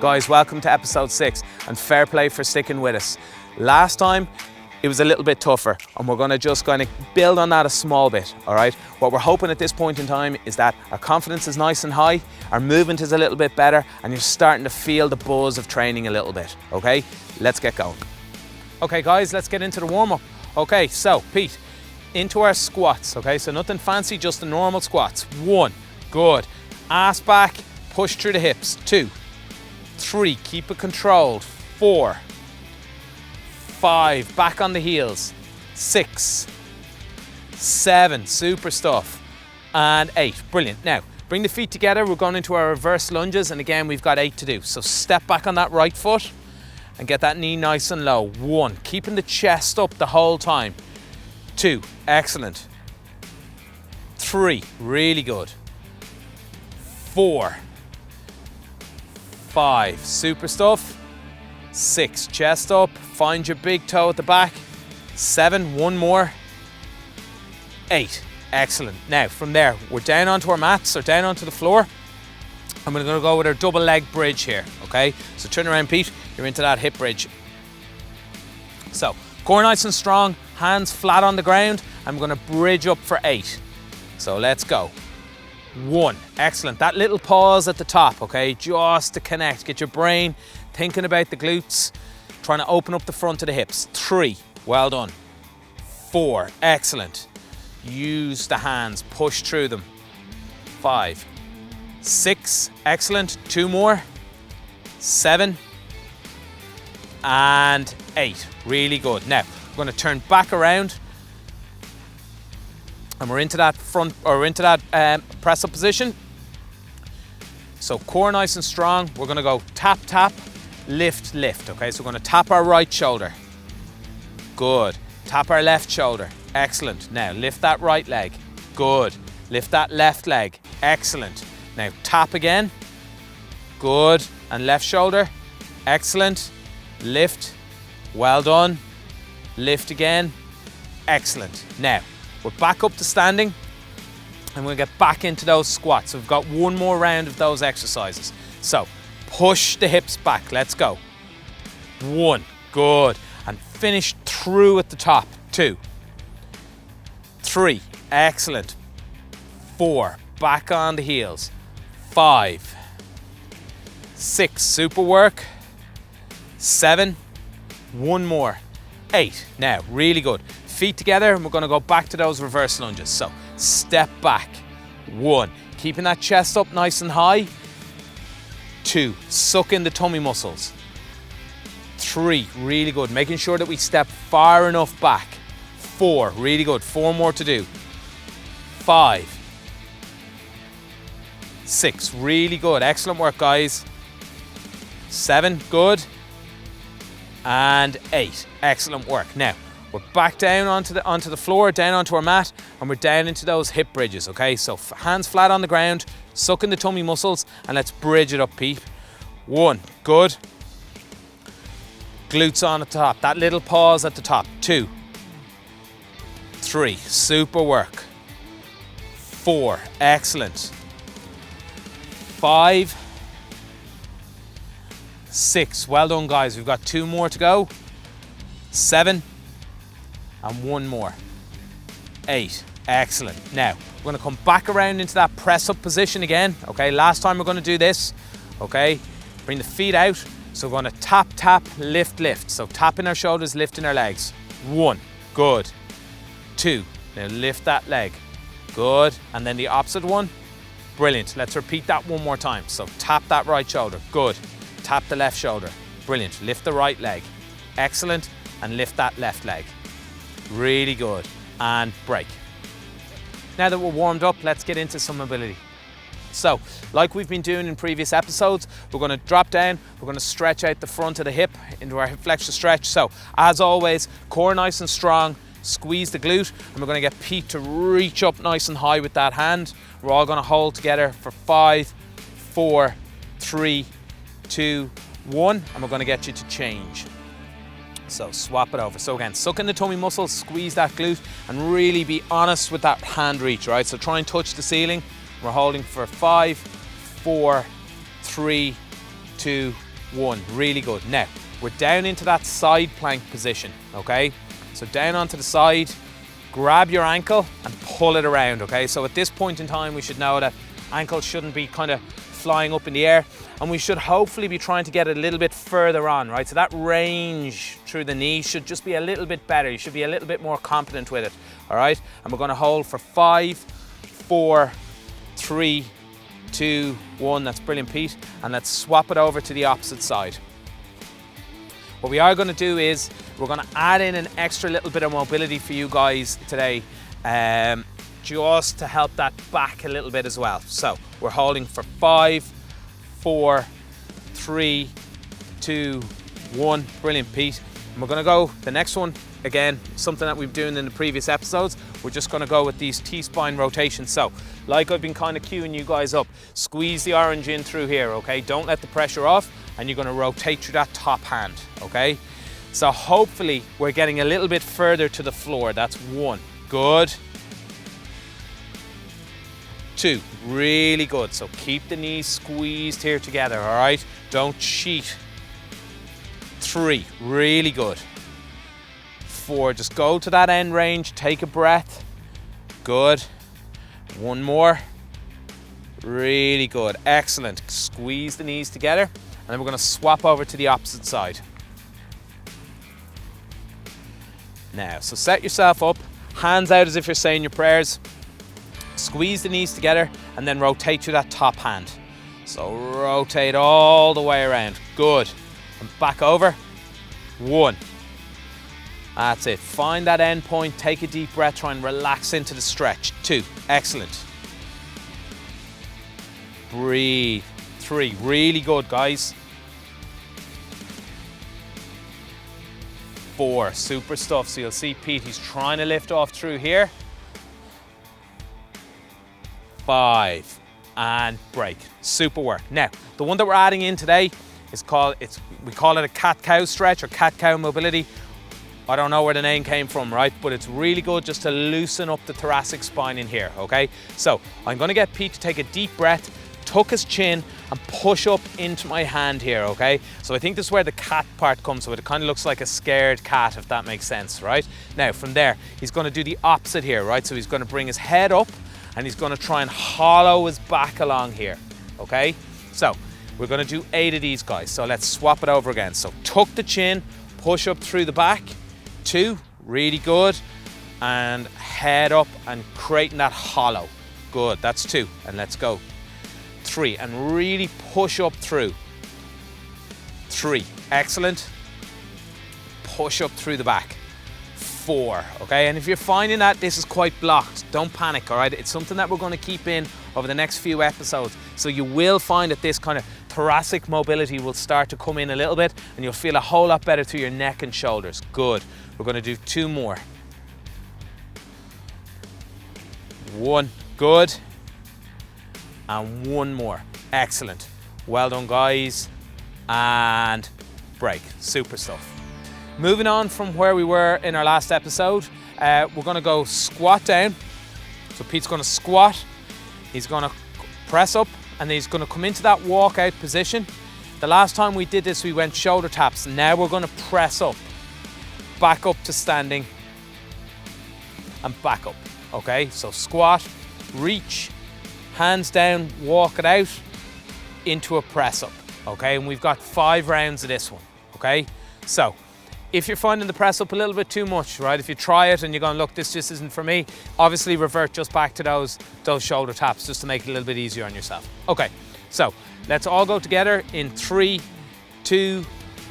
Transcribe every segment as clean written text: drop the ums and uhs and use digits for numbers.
Guys, welcome to episode 6 and fair play for sticking with us. Last time it was a little bit tougher and we're going to build on that a small bit, all right? What we're hoping at this point in time is that our confidence is nice and high, our movement is a little bit better, and you're starting to feel the buzz of training a little bit, okay? Let's get going. Okay guys, let's get into the warm-up. Okay, so Pete, into our squats, okay? So nothing fancy, just the normal squats. 1, good. Ass back, push through the hips. 2, 3, keep it controlled. 4, 5, back on the heels. 6, 7, super stuff. And 8, brilliant. Now, bring the feet together. We're going into our reverse lunges, and again, we've got 8 to do. So step back on that right foot and get that knee nice and low. 1, keeping the chest up the whole time. 2, excellent. 3, really good. 4, 5, super stuff. 6, chest up, find your big toe at the back. 7, one more. 8, excellent. Now from there, we're down onto our mats or down onto the floor. And we're gonna go with our double leg bridge here, okay? So turn around, Pete, you're into that hip bridge. So, core nice and strong, hands flat on the ground. I'm gonna bridge up for 8. So let's go. 1, excellent. That little pause at the top, okay? Just to connect, get your brain thinking about the glutes, trying to open up the front of the hips. 3, well done. 4, excellent. Use the hands, push through them. 5, 6, excellent. 2 more. 7, and 8, really good. Now, we're gonna turn back around and we're into that front, or into that press up position. So core nice and strong. We're gonna go tap, tap, lift, lift, okay? So we're gonna tap our right shoulder. Good. Tap our left shoulder. Excellent. Now lift that right leg. Good. Lift that left leg. Excellent. Now tap again. Good. And left shoulder. Excellent. Lift. Well done. Lift again. Excellent. Now, we're back up to standing and we'll get back into those squats. So we've got one more round of those exercises. So push the hips back. Let's go. 1, good. And finish through at the top. 2, 3, excellent. 4, back on the heels. 5, 6, super work. 7, one more. 8, now, really good. Feet together, and we're gonna go back to those reverse lunges. So, step back. 1, keeping that chest up nice and high. 2, suck in the tummy muscles. 3, really good. Making sure that we step far enough back. 4, really good. 4 more to do. 5, 6, really good. Excellent work, guys. 7, good. And 8, excellent work. Now, we're back down onto the floor, down onto our mat, and we're down into those hip bridges, okay? So hands flat on the ground, suck in the tummy muscles, and let's bridge it up, Pete. 1, good. Glutes on at the top, that little pause at the top. 2, 3, super work. 4, excellent. 5, 6, well done, guys. We've got 2 more to go. 7, and 1 more. 8, excellent. Now, we're gonna come back around into that press up position again, okay? Last time we're gonna do this, okay? Bring the feet out. So we're gonna tap, tap, lift, lift. So tapping our shoulders, lifting our legs. 1, good. 2, now lift that leg. Good, and then the opposite one. Brilliant, let's repeat that one more time. So tap that right shoulder, good. Tap the left shoulder, brilliant. Lift the right leg, excellent, and lift that left leg. Really good, and break. Now that we're warmed up, let's get into some mobility. So, like we've been doing in previous episodes, we're gonna drop down, we're gonna stretch out the front of the hip into our hip flexor stretch. So, as always, core nice and strong, squeeze the glute, and we're gonna get Pete to reach up nice and high with that hand. We're all gonna hold together for 5, 4, 3, 2, 1, and we're gonna get you to change. So swap it over. So again, suck in the tummy muscles, squeeze that glute, and really be honest with that hand reach, right? So try and touch the ceiling. We're holding for 5, 4, 3, 2, 1, really good. Now, we're down into that side plank position, okay? So down onto the side, grab your ankle and pull it around, okay? So at this point in time, we should know that ankles shouldn't be kind of flying up in the air, and we should hopefully be trying to get a little bit further on, right? So that range through the knee should just be a little bit better. You should be a little bit more confident with it, all right? And we're gonna hold for 5, 4, 3, 2, 1. That's brilliant, Pete. And let's swap it over to the opposite side. What we are going to do is we're going to add in an extra little bit of mobility for you guys today, just to help that back a little bit as well. So we're holding for 5, 4, 3, 2, 1. Brilliant, Pete. And we're going to go the next one again, something that we've been doing in the previous episodes. We're just going to go with these T-spine rotations. So like I've been kind of cueing you guys up, squeeze the orange in through here, okay? Don't let the pressure off, and you're going to rotate through that top hand, okay? So hopefully we're getting a little bit further to the floor. That's 1, good. 2, really good. So keep the knees squeezed here together, all right? Don't cheat. 3, really good. 4, just go to that end range, take a breath. Good. 1 more. Really good, excellent. Squeeze the knees together, and then we're gonna swap over to the opposite side. Now, so set yourself up, hands out as if you're saying your prayers. Squeeze the knees together, and then rotate to that top hand. So rotate all the way around, good. And back over, 1. That's it, find that end point, take a deep breath, try and relax into the stretch. 2, excellent. Breathe. 3, really good, guys. 4, super stuff. So you'll see Pete, he's trying to lift off through here. 5, and break. Super work. Now, the one that we're adding in today is we call it a cat-cow stretch or cat-cow mobility. I don't know where the name came from, right? But it's really good just to loosen up the thoracic spine in here, okay? So I'm gonna get Pete to take a deep breath, tuck his chin, and push up into my hand here, okay? So I think this is where the cat part comes, so it kind of looks like a scared cat, if that makes sense, right? Now, from there, he's gonna do the opposite here, right? So he's gonna bring his head up, and he's gonna try and hollow his back along here, okay? So we're gonna do 8 of these, guys. So let's swap it over again. So tuck the chin, push up through the back. 2, really good, and head up and creating that hollow. Good, that's 2, and let's go. 3, and really push up through. 3, excellent. Push up through the back. 4, okay, and if you're finding that this is quite blocked, don't panic, all right? It's something that we're going to keep in over the next few episodes, so you will find that this kind of thoracic mobility will start to come in a little bit, and you'll feel a whole lot better through your neck and shoulders. Good. We're going to do 2 more. 1, good. And 1 more. Excellent. Well done, guys. And break. Super stuff. Moving on from where we were in our last episode, we're going to go squat down. So Pete's going to squat. He's going to press up, and then he's going to come into that walkout position. The last time we did this, we went shoulder taps. Now we're going to press up. Back up to standing, and back up, okay? So squat, reach, hands down, walk it out into a press up, okay? And we've got 5 rounds of this one, okay? So if you're finding the press up a little bit too much, right? If you try it and you're going, look, this just isn't for me, obviously revert just back to those shoulder taps just to make it a little bit easier on yourself. Okay, so let's all go together in 3, 2,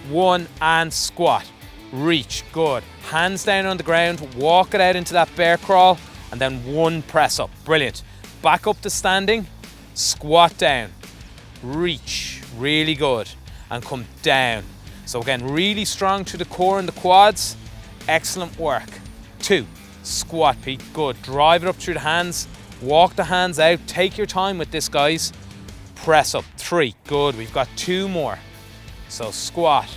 1, and squat. Reach, good. Hands down on the ground, walk it out into that bear crawl, and then 1 press up. Brilliant. Back up to standing, squat down, reach, really good, and come down. So again, really strong to the core and the quads. Excellent work. 2, squat, Pete, good. Drive it up through the hands, walk the hands out, take your time with this, guys. Press up. 3, good. We've got 2 more. So squat,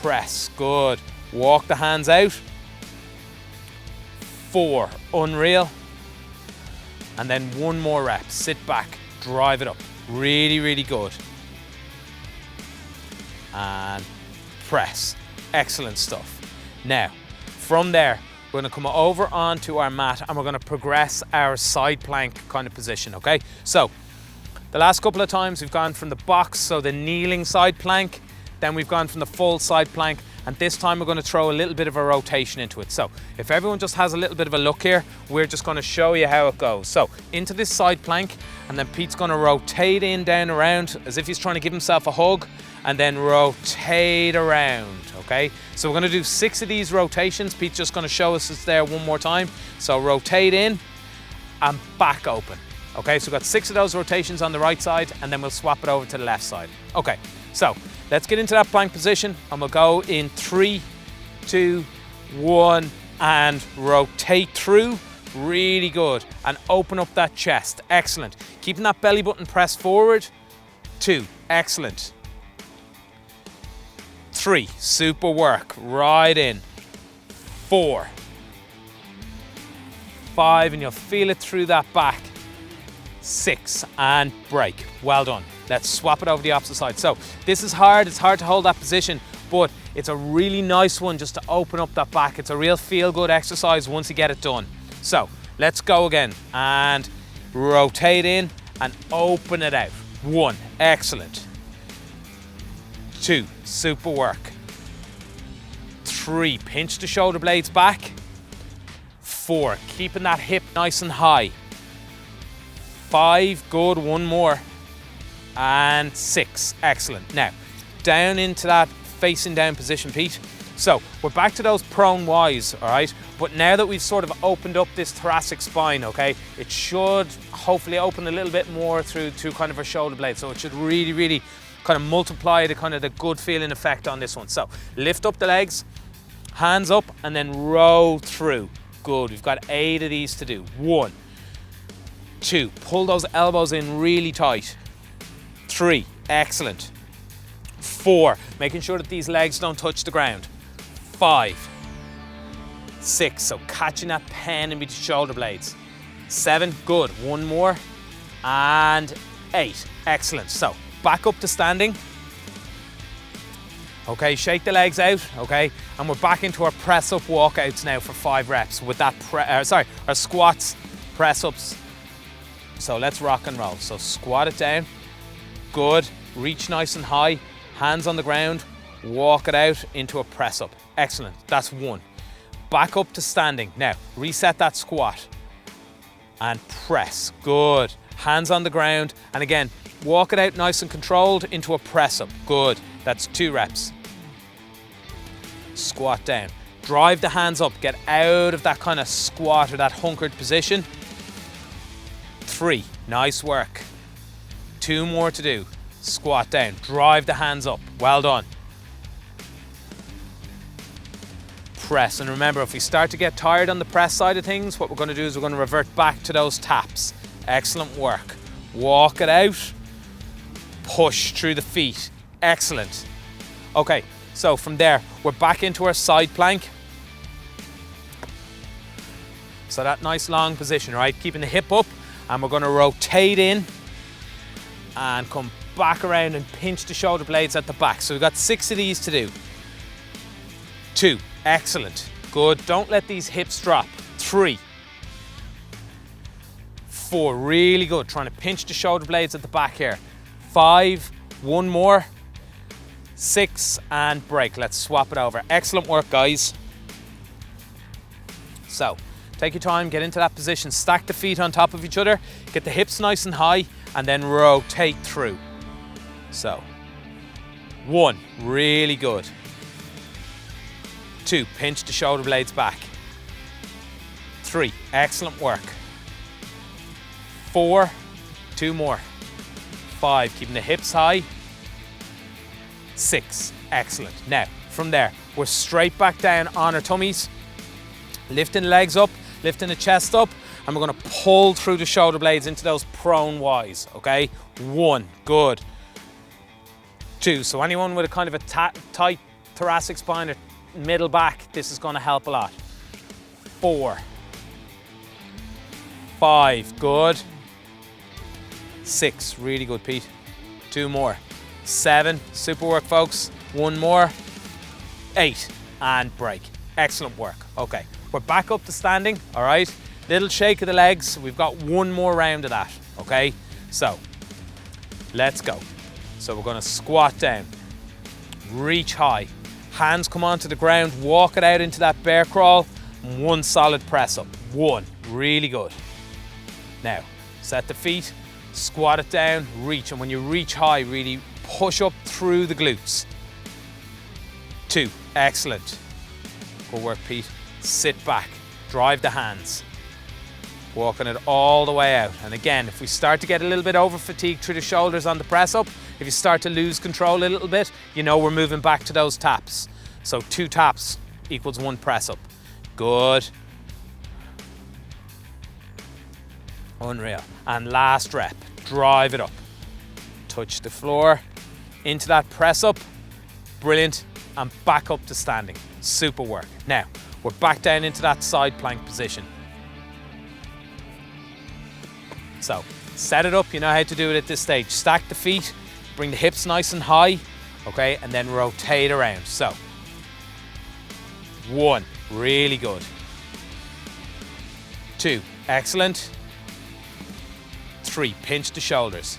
press, good. Walk the hands out. 4, unreal. And then 1 more rep. Sit back, drive it up. Really, really good. and press. Excellent stuff. Now, from there, we're gonna come over onto our mat and we're gonna progress our side plank kind of position, okay? So, the last couple of times we've gone from the box, so the kneeling side plank, then we've gone from the full side plank, and this time we're gonna throw a little bit of a rotation into it. So, if everyone just has a little bit of a look here, we're just gonna show you how it goes. So, into this side plank, and then Pete's gonna rotate in, down, around, as if he's trying to give himself a hug, and then rotate around, okay? So we're gonna do 6 of these rotations. Pete's just gonna show us it's there one more time. So rotate in and back open. Okay, so we've got 6 of those rotations on the right side, and then we'll swap it over to the left side. Okay, so let's get into that plank position, and we'll go in 3, 2, 1, and rotate through. Really good. And open up that chest. Excellent. Keeping that belly button pressed forward. 2, excellent. 3, super work, right in. 4, 5, and you'll feel it through that back. 6, and break. Well done. Let's swap it over the opposite side. So this is hard, it's hard to hold that position, but it's a really nice one just to open up that back. It's a real feel-good exercise once you get it done. So let's go again, and rotate in and open it out. 1, excellent. 2, super work. 3, pinch the shoulder blades back. 4, keeping that hip nice and high. 5, good, 1 more. And 6, excellent. Now, down into that facing down position, Pete. So, we're back to those prone Ys, all right? But now that we've sort of opened up this thoracic spine, okay, it should hopefully open a little bit more through kind of our shoulder blade. So it should really, really kind of multiply the good feeling effect on this one. So lift up the legs, hands up, and then roll through. Good, we've got 8 of these to do. 1, 2, pull those elbows in really tight. 3, excellent. 4, making sure that these legs don't touch the ground. 5, 6, so catching that pen in between the shoulder blades. 7, good, 1 more. And 8, excellent. So back up to standing. Okay, shake the legs out, okay? And we're back into our press up walkouts now for 5 reps with that, our squats, press ups. So let's rock and roll. So squat it down, good. Reach nice and high, hands on the ground, walk it out into a press up. Excellent, that's 1. Back up to standing. Now, reset that squat and press, good. Hands on the ground, and again, walk it out nice and controlled into a press up. Good. That's 2 reps. Squat down. Drive the hands up. Get out of that kind of squat or that hunkered position. 3. Nice work. 2 more to do. Squat down. Drive the hands up. Well done. Press. And remember, if we start to get tired on the press side of things, what we're going to do is we're going to revert back to those taps. Excellent work. Walk it out. Push through the feet. Excellent. Okay, so from there, we're back into our side plank. So that nice long position, right? Keeping the hip up, and we're gonna rotate in and come back around and pinch the shoulder blades at the back. So we've got 6 of these to do. 2, excellent. Good, don't let these hips drop. 3, 4, really good. Trying to pinch the shoulder blades at the back here. 5, 1 more. 6, and break. Let's swap it over. Excellent work, guys. So, take your time, get into that position, stack the feet on top of each other, get the hips nice and high, and then rotate through. So, 1, really good. 2, pinch the shoulder blades back. 3, excellent work. 4, 2 more. 5, keeping the hips high. 6, excellent. Now, from there, we're straight back down on our tummies, lifting the legs up, lifting the chest up, and we're gonna pull through the shoulder blades into those prone Ys, okay? 1, good. 2, so anyone with a kind of a tight thoracic spine or middle back, this is gonna help a lot. 4, 5, good. 6, really good, Pete. 2 more. 7, super work, folks. one more, 8, and break. Excellent work. Okay, we're back up to standing, all right? Little shake of the legs. We've got one more round of that, okay? So, let's go. So we're gonna squat down, reach high, hands come onto the ground, walk it out into that bear crawl, and one solid press up. One, really good. Now, set the feet, squat it down, reach, and when you reach high, really push up through the glutes. 2, excellent. Good work, Pete. Sit back, drive the hands. Walking it all the way out. And again, if we start to get a little bit over fatigued through the shoulders on the press up, if you start to lose control a little bit, you know we're moving back to those taps. So 2 taps equals 1 press up. Good. Unreal. And last rep, drive it up. Touch the floor, into that press up. Brilliant. And back up to standing. Super work. Now, we're back down into that side plank position. So, set it up, you know how to do it at this stage. Stack the feet, bring the hips nice and high, okay, and then rotate around. So, 1, really good. 2, excellent. 3, pinch the shoulders.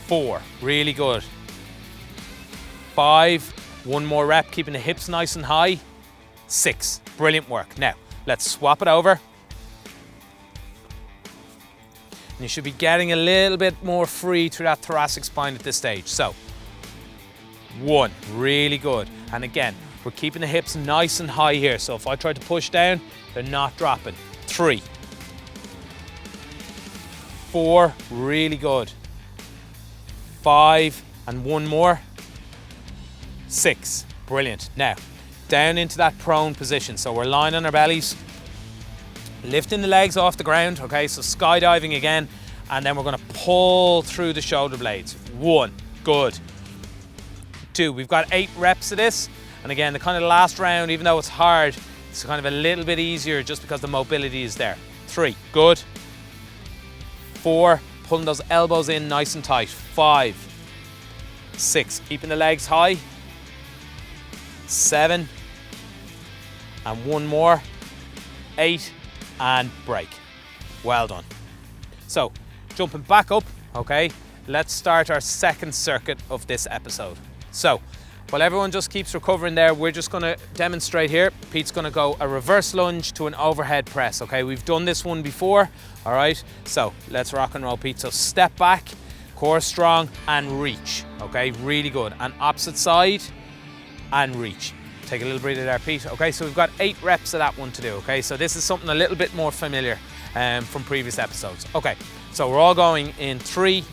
4, really good. 5, one more rep, keeping the hips nice and high. 6, brilliant work. Now, let's swap it over. And you should be getting a little bit more free through that thoracic spine at this stage. So, 1, really good. And again, we're keeping the hips nice and high here. So if I try to push down, they're not dropping. 3, 4, really good. 5, and one more. 6, brilliant. Now, down into that prone position. So we're lying on our bellies, lifting the legs off the ground, okay, so skydiving again, and then we're gonna pull through the shoulder blades. 1, good. 2, we've got 8 reps of this, and again, the kind of last round, even though it's hard, it's kind of a little bit easier just because the mobility is there. 3, good. 4, pulling those elbows in nice and tight. 5, 6, keeping the legs high. 7, and one more. 8, and break. Well done. So, jumping back up, okay, let's start our second circuit of this episode. So, while everyone just keeps recovering there, we're just gonna demonstrate here. Pete's gonna go a reverse lunge to an overhead press, okay? We've done this one before, all right? So, let's rock and roll, Pete. So, step back, core strong, and reach, okay? Really good. And opposite side, and reach. Take a little breather there, Pete. Okay, so we've got 8 reps of that one to do, okay? So this is something a little bit more familiar from previous episodes. Okay, so we're all going in 3,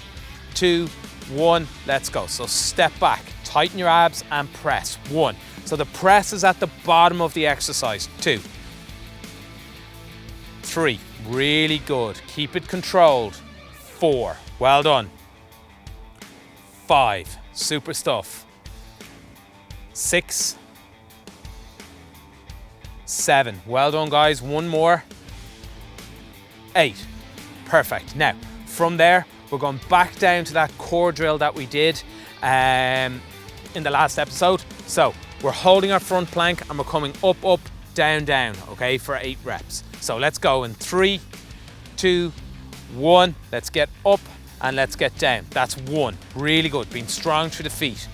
2, 1, let's go. So step back, tighten your abs and press. 1. So the press is at the bottom of the exercise. 2, 3, really good. Keep it controlled. 4, well done. 5, super stuff. 6, 7, well done guys, one more. 8, perfect. Now, from there, we're going back down to that core drill that we did in the last episode. So, we're holding our front plank and we're coming up, up, down, down, okay, for 8 reps. So let's go in 3, 2, 1, let's get up and let's get down. That's 1, really good, being strong through the feet.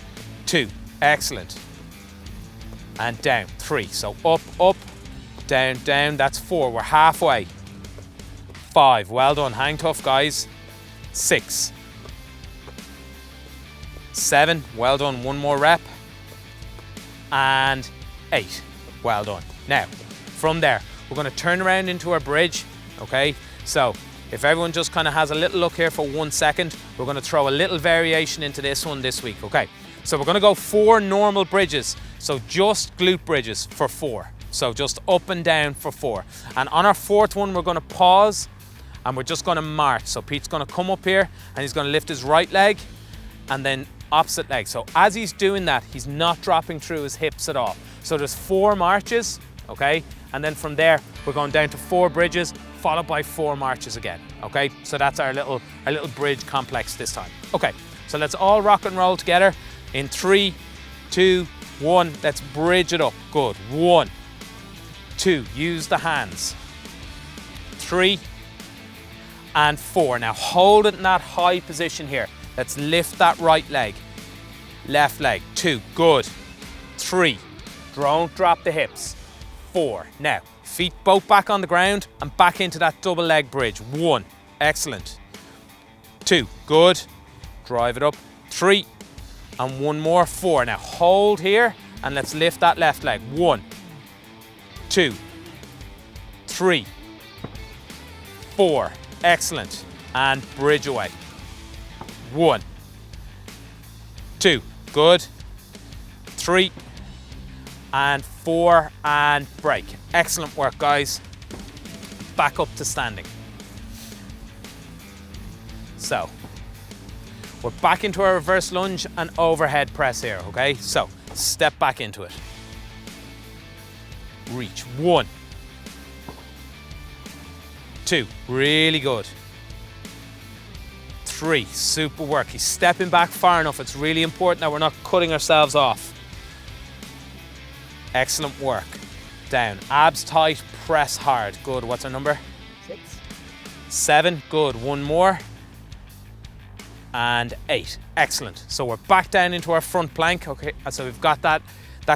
2, excellent. And down, 3, so up, up, down, down, that's 4, we're halfway. 5, well done, hang tough guys. 6, 7, well done, one more rep. And 8, well done. Now, from there, we're gonna turn around into our bridge, okay? So, if everyone just kind of has a little look here for 1 second, we're gonna throw a little variation into this one this week, okay? So we're gonna go 4 normal bridges. So just glute bridges for 4. So just up and down for 4. And on our 4th one, we're gonna pause and we're just gonna march. So Pete's gonna come up here and he's gonna lift his right leg and then opposite leg. So as he's doing that, he's not dropping through his hips at all. So there's 4 marches, okay? And then from there, we're going down to 4 bridges, followed by 4 marches again, okay? So that's our little bridge complex this time. Okay, so let's all rock and roll together in 3, 2, 1. Let's bridge it up. Good. 1, 2. Use the hands. 3 and 4. Now hold it in that high position here. Let's lift that right leg. Left leg. 2. Good. 3. Don't drop the hips. 4. Now, feet both back on the ground and back into that double leg bridge. 1. Excellent. 2. Good. Drive it up. 3. And 1 more. 4. Now hold here and let's lift that left leg. 1, 2, 3, 4. Excellent. And bridge away. 1, 2. Good. 3 and 4 and break. Excellent work, guys. Back up to standing. So, we're back into our reverse lunge and overhead press here, okay? So, step back into it. Reach. 1, 2, really good. 3, super work. He's stepping back far enough. It's really important that we're not cutting ourselves off. Excellent work. Down. Abs tight, press hard. Good. What's our number? 6. 7. Good. 1 more. And 8. Excellent. So we're back down into our front plank. Okay. So we've got that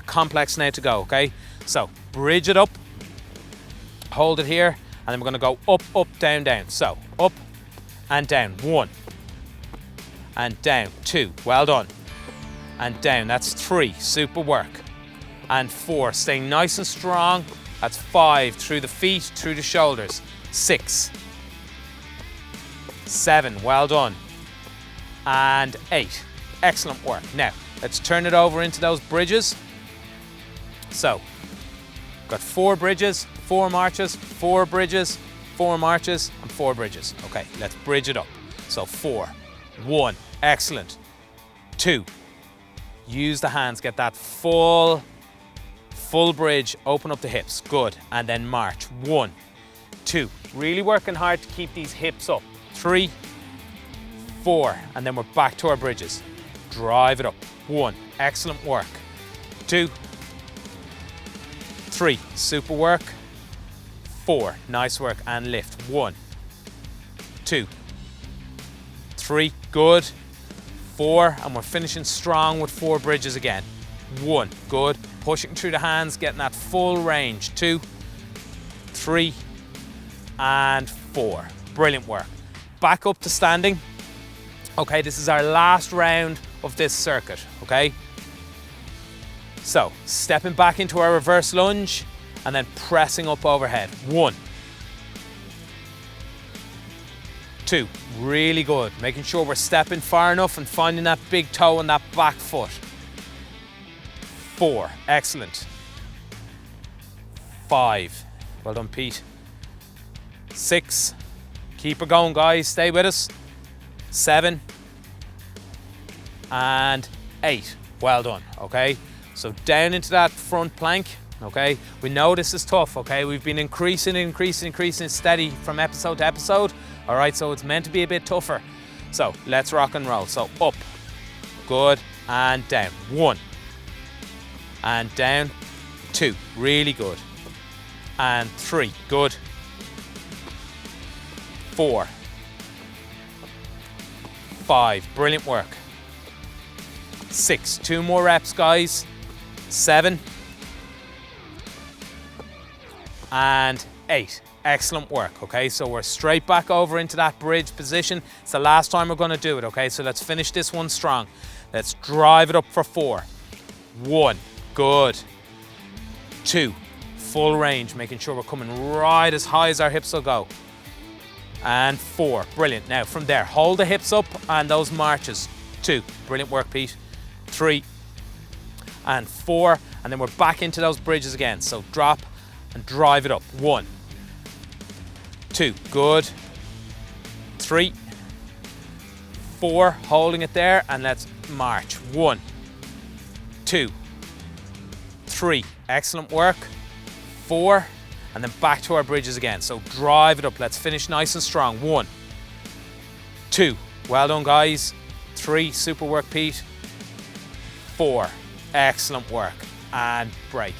complex now to go. Okay. So bridge it up. Hold it here. And then we're going to go up, up, down, down. So up and down. 1. And down. 2. Well done. And down. That's 3. Super work. And 4, staying nice and strong. That's 5, through the feet, through the shoulders. 6, 7, well done. And 8, excellent work. Now, let's turn it over into those bridges. So, got 4 bridges, 4 marches, 4 bridges, 4 marches, and 4 bridges. Okay, let's bridge it up. So 4, 1, excellent. 2, use the hands, get that full bridge, open up the hips, good. And then march. 1, 2, really working hard to keep these hips up. 3, 4, and then we're back to our bridges. Drive it up. 1, excellent work. 2, 3, super work. 4, nice work, and lift. 1, 2, 3, good. 4, and we're finishing strong with 4 bridges again. 1, good. Pushing through the hands, getting that full range. 2, 3, and 4. Brilliant work. Back up to standing. Okay, this is our last round of this circuit, okay? So, stepping back into our reverse lunge and then pressing up overhead. 1, 2, really good. Making sure we're stepping far enough and finding that big toe on that back foot. 4, excellent. 5, well done, Pete. 6, keep it going, guys, stay with us. 7, and 8, well done, okay? So down into that front plank, okay? We know this is tough, okay? We've been increasing steady from episode to episode, all right? So it's meant to be a bit tougher. So let's rock and roll. So up, good, and down. 1, and down. 2, really good. And 3, good. 4, 5, brilliant work. 6, 2 more reps, guys. 7, and 8. Excellent work, okay? So we're straight back over into that bridge position. It's the last time we're gonna do it, okay? So let's finish this one strong. Let's drive it up for 4. 1, good. 2, full range, making sure we're coming right as high as our hips will go. And 4, brilliant. Now from there, hold the hips up and those marches. 2, brilliant work, Pete. 3, and 4, and then we're back into those bridges again. So drop and drive it up. 1, 2, good. 3, 4, holding it there, and let's march. 1, 2, 3, excellent work. 4, and then back to our bridges again. So drive it up. Let's finish nice and strong. 1, 2, well done, guys. 3, super work, Pete. 4, Excellent work. And break.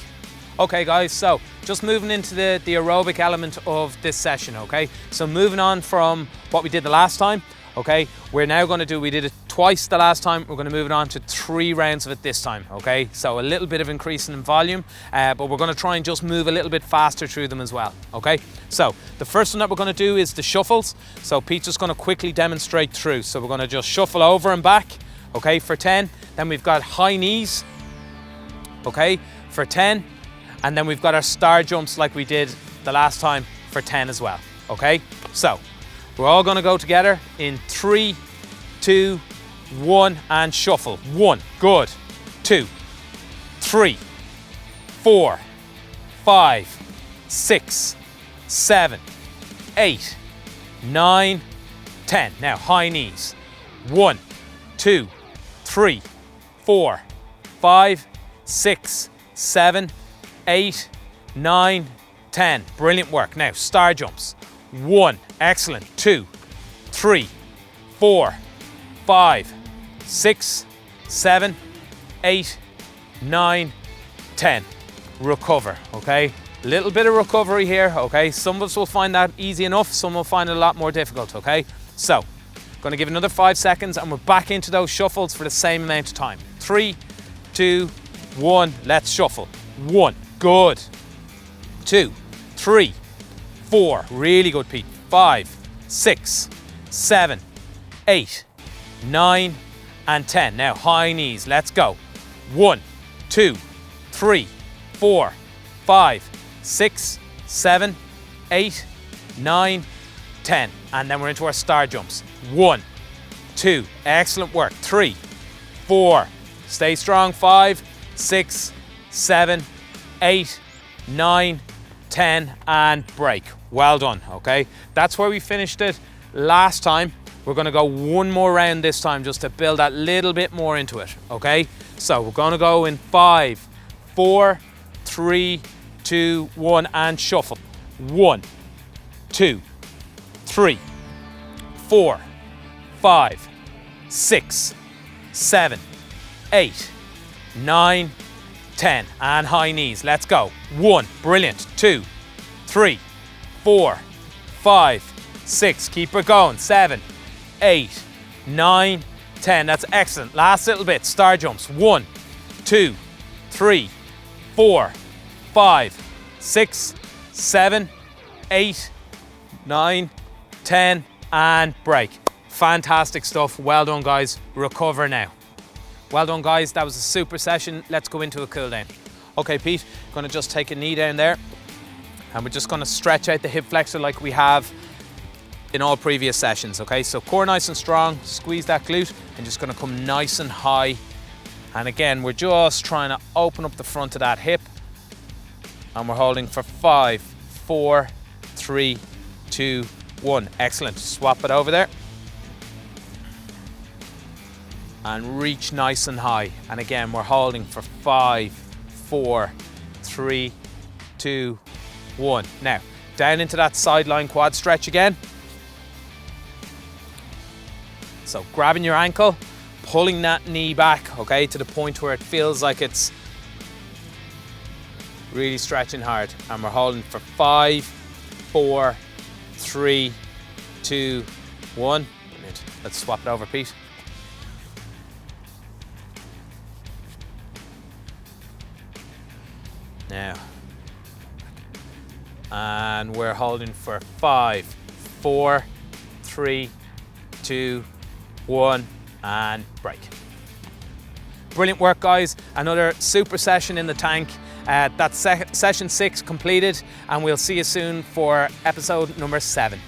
Okay guys, so just moving into the aerobic element of this session, okay? So moving on from what we did the last time, okay? We're now gonna do, we did it twice the last time, we're gonna move it on to 3 rounds of it this time, okay? So a little bit of increasing in volume, but we're gonna try and just move a little bit faster through them as well, okay? So the first one that we're gonna do is the shuffles. So Pete's just gonna quickly demonstrate through. So we're gonna just shuffle over and back, okay, for 10. Then we've got high knees, okay, for 10. And then we've got our star jumps like we did the last time for 10 as well, okay? So we're all gonna go together in 3, 2, 1, and shuffle. 1, good. 2, 3, 4, 5, 6, 7, 8, 9, 10. Now high knees. 1, 2, 3, 4, 5, 6, 7, 8, 9, 10. Brilliant work. Now, star jumps. 1, excellent. 2, 3, 4, 5, 6, 7, 8, 9, 10. Recover, okay? Little bit of recovery here, okay? Some of us will find that easy enough, some will find it a lot more difficult, okay? So, gonna give another 5 seconds and we're back into those shuffles for the same amount of time. 3, 2, 1, let's shuffle. 1, good. 2, 3, 4, really good, Pete. 5, 6, 7, 8, 9, and 10. Now high knees, let's go. 1, 2, 3, 4, 5, 6, 7, 8, 9, 10. And then we're into our star jumps. 1, 2, excellent work. 3, 4, stay strong. 5, 6, 7, 8, 9, 10, and break. Well done, okay? That's where we finished it last time. We're gonna go one more round this time just to build that little bit more into it, okay? So we're gonna go in 5, 4, 3, 2, 1, and shuffle. 1, 2, 3, 4, 5, 6, 7, 8, 9, 10, and high knees. Let's go. 1, brilliant. 2, 3, 4, 5, 6, keep it going. 7, 8, 9, 10. That's excellent. Last little bit. Star jumps. 1, 2, 3, 4, 5, 6, 7, 8, 9, 10, and break. Fantastic stuff. Well done, guys. Recover now. Well done, guys. That was a super session. Let's go into a cool down. Okay, Pete, gonna just take a knee down there and we're just gonna stretch out the hip flexor like we have in all previous sessions, okay? So core nice and strong, squeeze that glute and just gonna come nice and high. And again, we're just trying to open up the front of that hip and we're holding for 5, 4, 3, 2, 1. Excellent. Swap it over there. And reach nice and high. And again, we're holding for 5, 4, 3, 2, 1. Now, down into that sideline quad stretch again. So grabbing your ankle, pulling that knee back, okay, to the point where it feels like it's really stretching hard. And we're holding for 5, 4, 3, 2, 1. Brilliant. Let's swap it over, Pete. Now, and we're holding for 5, 4, 3, 2, 1, and break. Brilliant work, guys. Another super session in the tank. That's session 6 completed, and we'll see you soon for episode number 7.